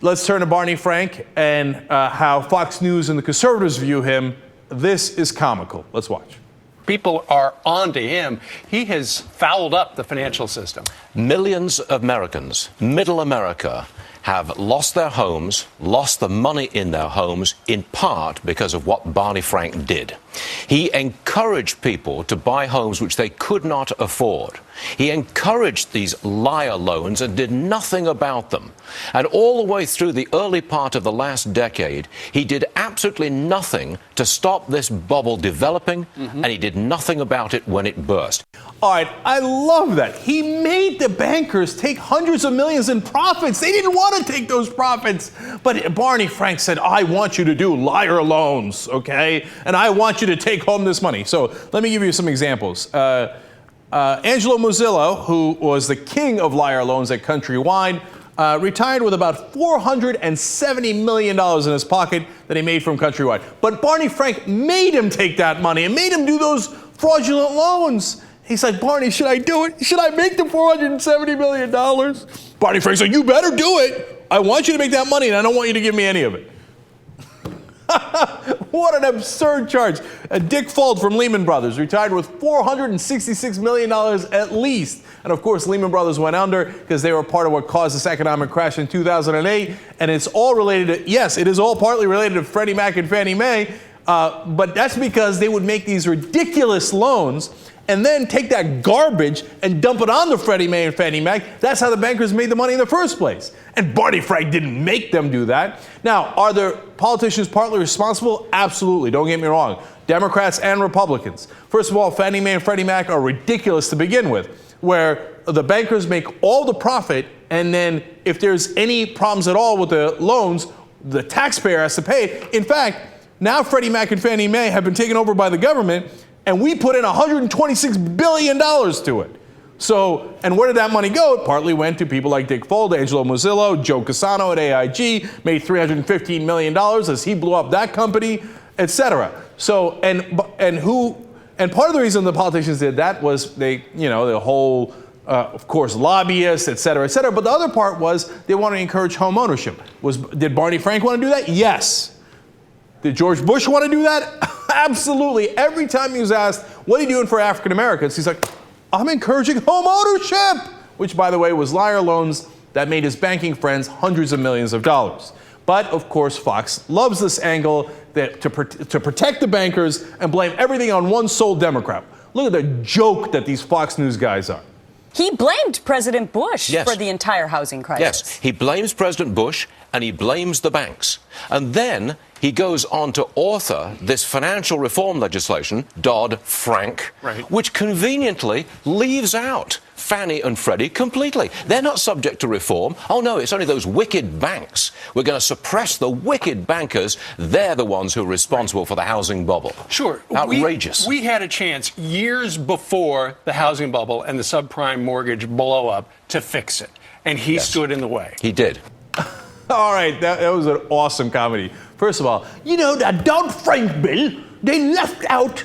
Let's turn to Barney Frank and how Fox News and the conservatives view him. This is comical. Let's watch. People are on to him. He has fouled up the financial system. Millions of Americans, middle America, have lost their homes, lost the money in their homes, in part because of what Barney Frank did. He encouraged people to buy homes which they could not afford. He encouraged these liar loans and did nothing about them. And all the way through the early part of the last decade, he did absolutely nothing to stop this bubble developing, and he did nothing about it when it burst. All right, I love that. He made the bankers take hundreds of millions in profits. They didn't want to take those profits. But Barney Frank said, I want you to do liar loans, okay? And I want you to take home this money. So let me give you some examples. Angelo Muzzillo, who was the king of liar loans at Countrywide, retired with about $470 million in his pocket that he made from Countrywide. But Barney Frank made him take that money and made him do those fraudulent loans. He's like, Barney, should I do it? Should I make the $470 million? Barney Frank's like, you better do it. I want you to make that money, and I don't want you to give me any of it. What an absurd charge. Dick Fuld from Lehman Brothers retired with $466 million at least. And of course, Lehman Brothers went under because they were part of what caused this economic crash in 2008. And it's all related to, yes, it is all partly related to Freddie Mac and Fannie Mae. But that's because they would make these ridiculous loans and then take that garbage and dump it on the Freddie Mae and Fannie Mac. That's how the bankers made the money in the first place. And Barney Frank didn't make them do that. Now, are the politicians partly responsible? Absolutely. Don't get me wrong. Democrats and Republicans. First of all, Fannie Mae and Freddie Mac are ridiculous to begin with, where the bankers make all the profit, and then if there's any problems at all with the loans, the taxpayer has to pay it. In fact, now Freddie Mac and Fannie Mae have been taken over by the government, and we put in $126 billion to it. So, and where did that money go? It partly went to people like Dick Fuld, Angelo Muzzillo, Joe Cassano at AIG, made $315 million as he blew up that company, etc. So, and part of the reason the politicians did that was they, the whole, of course, lobbyists, etc., etc. But the other part was they wanted to encourage home ownership. Did Barney Frank want to do that? Yes. Did George Bush want to do that? Absolutely. Every time he was asked, what are you doing for African Americans? He's like, I'm encouraging home ownership, which, by the way, was liar loans that made his banking friends hundreds of millions of dollars. But, of course, Fox loves this angle that to protect the bankers and blame everything on one sole Democrat. Look at the joke that these Fox News guys are. He blamed President Bush for the entire housing crisis. Yes, he blames President Bush and he blames the banks. And then he goes on to author this financial reform legislation, Dodd-Frank, which conveniently leaves out Fannie and Freddie completely. They're not subject to reform. Oh, no, it's only those wicked banks. We're going to suppress the wicked bankers. They're the ones who are responsible for the housing bubble. Sure. Outrageous. We had a chance years before the housing bubble and the subprime mortgage blow up to fix it. And he stood in the way. He did. All right, that was an awesome comedy. First of all, that Dodd-Frank bill, they left out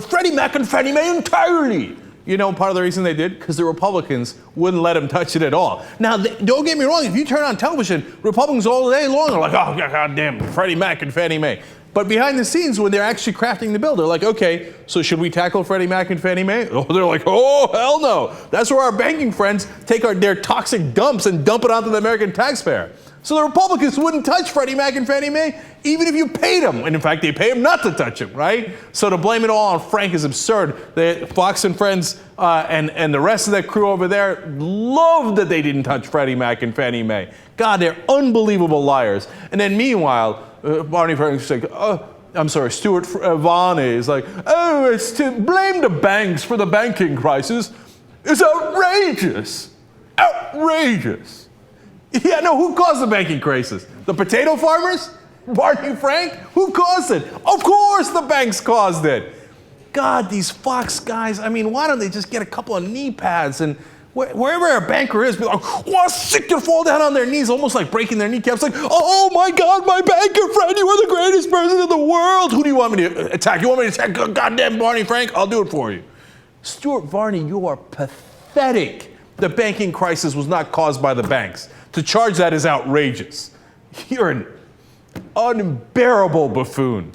Freddie Mac and Fannie Mae entirely. Part of the reason they did? Because the Republicans wouldn't let him touch it at all. Now, don't get me wrong. If you turn on television, Republicans all day long are like, oh, goddamn, Freddie Mac and Fannie Mae. But behind the scenes, when they're actually crafting the bill, they're like, okay, so should we tackle Freddie Mac and Fannie Mae? Oh, they're like, oh, hell no. That's where our banking friends take their toxic dumps and dump it onto the American taxpayer. So the Republicans wouldn't touch Freddie Mac and Fannie Mae, even if you paid them. And in fact, they pay them not to touch them, right? So to blame it all on Frank is absurd. Fox and Friends and the rest of that crew over there loved that they didn't touch Freddie Mac and Fannie Mae. God, they're unbelievable liars. And then meanwhile, Barney Frank's like, Stuart Varney is like, oh, it's to blame the banks for the banking crisis. It's outrageous. Outrageous. Yeah, no, who caused the banking crisis? The potato farmers? Barney Frank? Who caused it? Of course the banks caused it. God, these Fox guys, why don't they just get a couple of knee pads and wherever a banker is, be like, oh, sick to fall down on their knees, almost like breaking their kneecaps, like, oh my God, my banker friend, you are the greatest person in the world. Who do you want me to attack? You want me to attack goddamn Barney Frank? I'll do it for you. Stuart Varney, you are pathetic. The banking crisis was not caused by the banks. To charge that is outrageous. You're an unbearable buffoon.